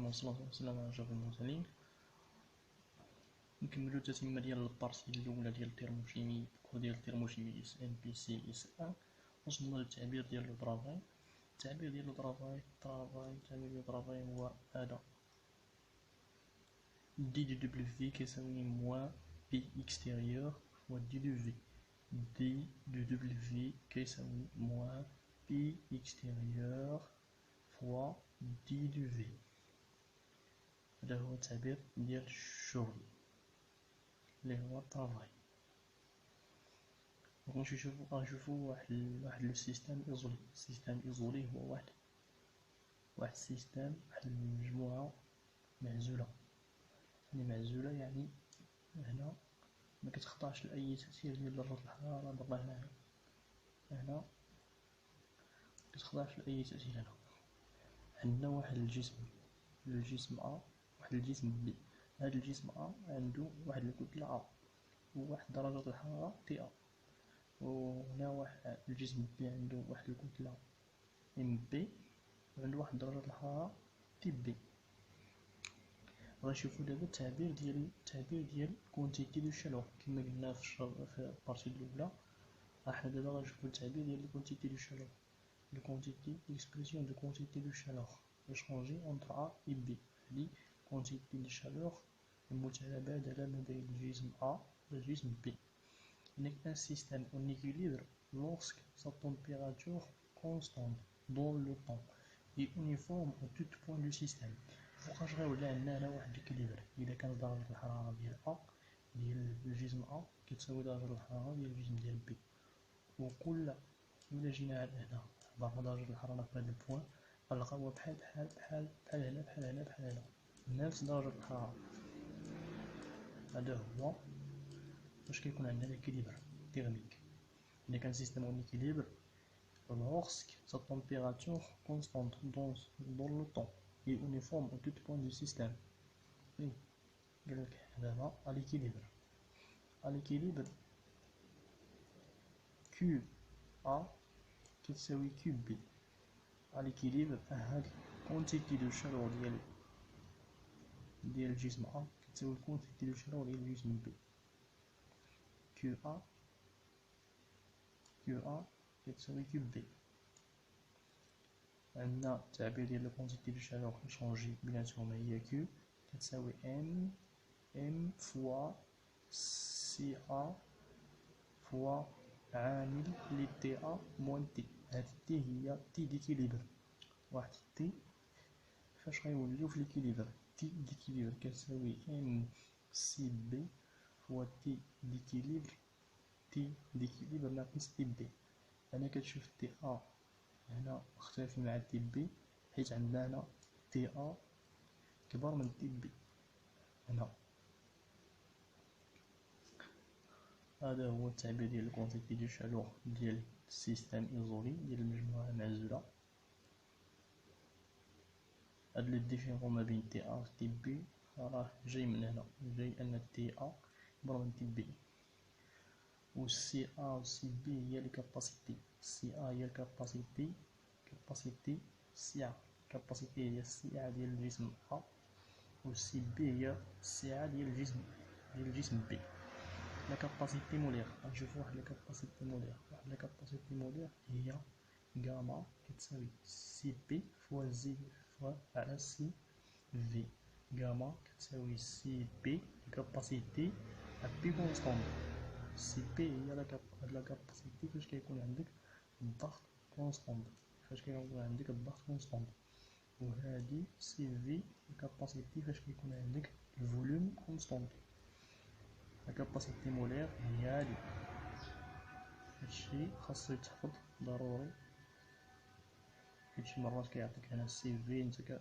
والصلاة والسلام على أشرف المرسلين. نكملو التتمة ديال البارتي الأولى ديال الترموشيمي، كور ديال الترموشيمي SNPC/SA. وصلنا للتعبير ديال لو طرافاي. التعبير ديال لو طرافاي هو هذا دي دو دبليو في كيساوي موان بي إكستيريور فوا دي دو في. دي دو دبليو في كيساوي موان بي إكستيريور فوا دي دو في. هذا هو التعبير ديال الشغل اللي هو الطرافاي. غنشوفو واحد لو سيستيم إيزولي. السيستيم إيزولي هو واحد السيستيم، واحد المجموعة معزولة. معزولة يعني هنا ما كتخضعش لأي تأثير ديال درجة الحرارة. دابا هنا مكتخضعش لأي تأثير. هنا عندنا واحد الجسم أ، واحد الجسم بي. هاد الجسم أ عندو واحد الكتلة أ وواحد درجة الحرارة تي أ، وهنا واحد الجسم بي عندو واحد الكتلة ام بي وعندو واحد درجة الحرارة تي بي. غنشوفو دابا التعبير ديال كونتيتي دو شالور كما قلنا في البارتي الأولى. حنا دابا غنشوفو التعبير ديال كونتيتي دو شالور. l'expression de quantité de chaleur échangée entre A et B. هذه quantité de chaleur المتبادلة ما بين الجسم A والجسم B. Donc un système en équilibre lorsque sa température constante dans le temps et uniforme à tout point du système. فوقاش غيولي عندنا هنا واحد الإكيليبر؟ إذا كانت درجة الحرارة ديال A ديال الجسم A كتساوي درجة الحرارة ديال الجسم ديال B، وكل إلا جينا عند هنا ضرب درجة الحرارة في هذا البوان غنلقاوها بحال هنا نفس درجة الحرارة. هذا هو واش كيكون عندنا l'équilibre thermique. إذا كان سيستم اون équilibre lorsque sa température constante dans le temps et uniforme à tout point du système. Oui قالك دابا à l'équilibre Q A كتساوي Q B. à l'équilibre هاد quantité de chaleur ديال الجسم A كتساوي quantité de chaleur ديال الجسم B. Q A كتساوي Q B. عندنا التعبير ديال لا quantité de chaleur échangée بيناتهم هي Q كتساوي M فوا سي A فوا عامل لي تي A موان تي. هاد تي هي تي ديكيليبر. واحد تي فاش غيوليو في ليكيليبر. تي ديكيليبر كتساوي ام سي بي فوا تي ديكيليبر ناقص تي بي. هنا كتشوف تي ا هنا مختلف مع تي بي حيت عندنا هنا تي ا كبر من تي بي. هنا هذا هو التعبير ديال الكونتيتي دو شالور ديال السيستم ايزولي ديال المجموعة المعزولة. هاد لو ديفيرون ما بين تي ا و تي بي راه جاي من هنا، جاي ان تي ا كبر من تي بي، و سي ا و سي بي هي لي كاباسيتي. سي ا هي الكاباسيتي سعة. الكاباسيتي هي السعة ديال الجسم ا، و سي بي هي السعة ديال الجسم بي. لا كاباسيتي مولير غنشوفو واحد لا كاباسيتي مولير هي غاما كتساوي سي بي فوا زي فوا على سي في. غاما كتساوي سي بي كاباسيتي بي كونستونط. سي بي هي لا كاباسيتي فاش كيكون عندك الضغط كونستونط، وهادي سي في الكاباسيتي فاش كيكون عندك الفوليوم كونستونط. لا كاباسيتي مولير هي هادي. هادشي خاصو يتحفظ ضروري، حيت شي مرات كيعطيك هنا سي في نتا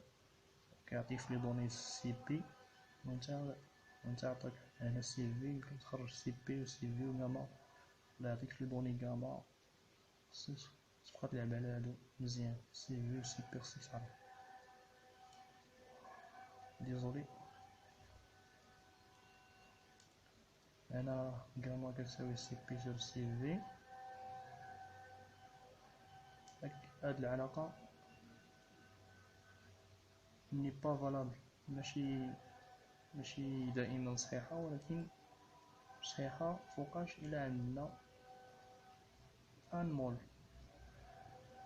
كيعطيك في لي دوني سي بي وانت عطاك هنا سي في كتخرج سي بي و سي في و غاما ولا يعطيك في لي دوني غاما. خصك تبقى تلعب على هادو مزيان سي في و سي بي خصك تعرف. ديزولي هنا غاما كتساوي سي بي سور سي في. هاد العلاقة ني با فالابل، ماشي دائما صحيحة، ولكن صحيحة فوقاش إلا عندنا ان مول.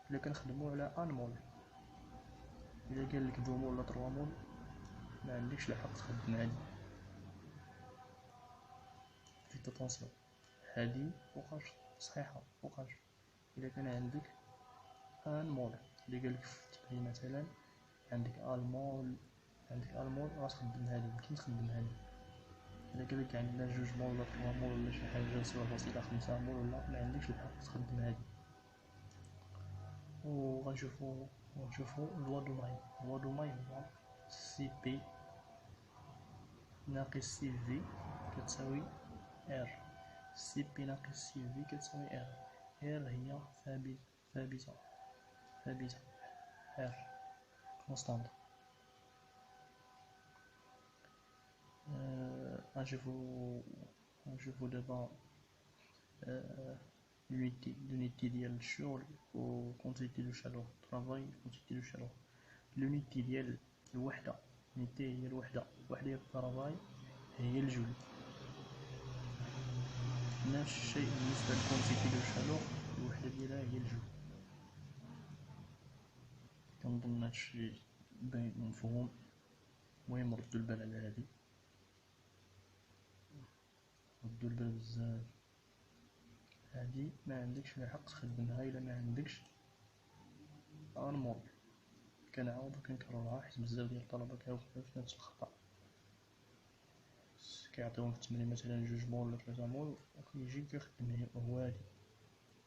إلا كنخدمو على ان مول، إلا قالك 2 مول ولا 3 مول ما عندكش الحق تخدم هادي. فيت اتونسيون، هادي فوقاش صحيحة، فوقاش إلا كان عندك ان مول. إلا قالك في التقرير مثلا عندك المول، راس تخدم هادي، يمكن تخدم هادي. إلا قالك عندنا 2 مول ولا 3 مول ولا شي حاجة سوا فاصلة 5 مول ولا، ما عندكش الحق تخدم هادي. وغنشوفو لوا دوماي. لوا دوماي هو سي بي ناقص سي في كتساوي ار. سي بي ناقص سي في كتساوي ار. ار هي ثابتة ار كونستانت. غنشوفو دابا l'unité ديال الشغل و quantité دو شالور travail quantité دو شالور. l'unité ديال الوحدة، l'unité هي الوحدة ديال الترافاي هي الجول. نفس الشيء بالنسبة للكونتيتي دو شالور، الوحدة ديالها هي الجول. كنظن هادشي باين ومفهوم. المهم ردو البال على هادي، ردو البال بزاف. هادي ما عندكش الحق تخدمها إلا ما عندكش ان مول. كنعاود وكنكررها حيت بزاف ديال الطلبة كيوقعو في نفس الخطأ. كيعطيوهم في التمرين مثلا 2 مول ولا 3 مول، وكيجي كيخدم هو هادي،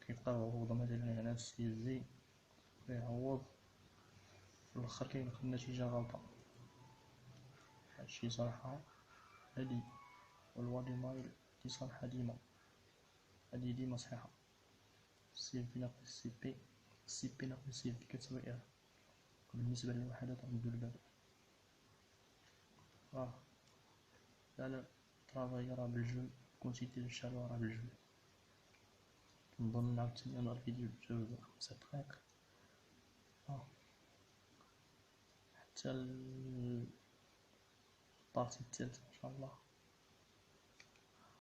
كيبقى يعوض مثلا على السي في كيعوض، في الاخر كيلقى النتيجة غلطة. هادشي صراحة هادي والوا ديمايل هادي صراحة هادي ديما صحيحة. سي في ناقص سي بي، سي بي ناقص سي في كتساوي ار. بالنسبة للوحدات ردو البال. لا ترافاي راه بالجول، كونتيتي دو شالور راه بالجول. كنظن عاوتاني هاد الفيديو تجاوز 5 دقايق، حتى البارتي الثالثة إن شاء الله.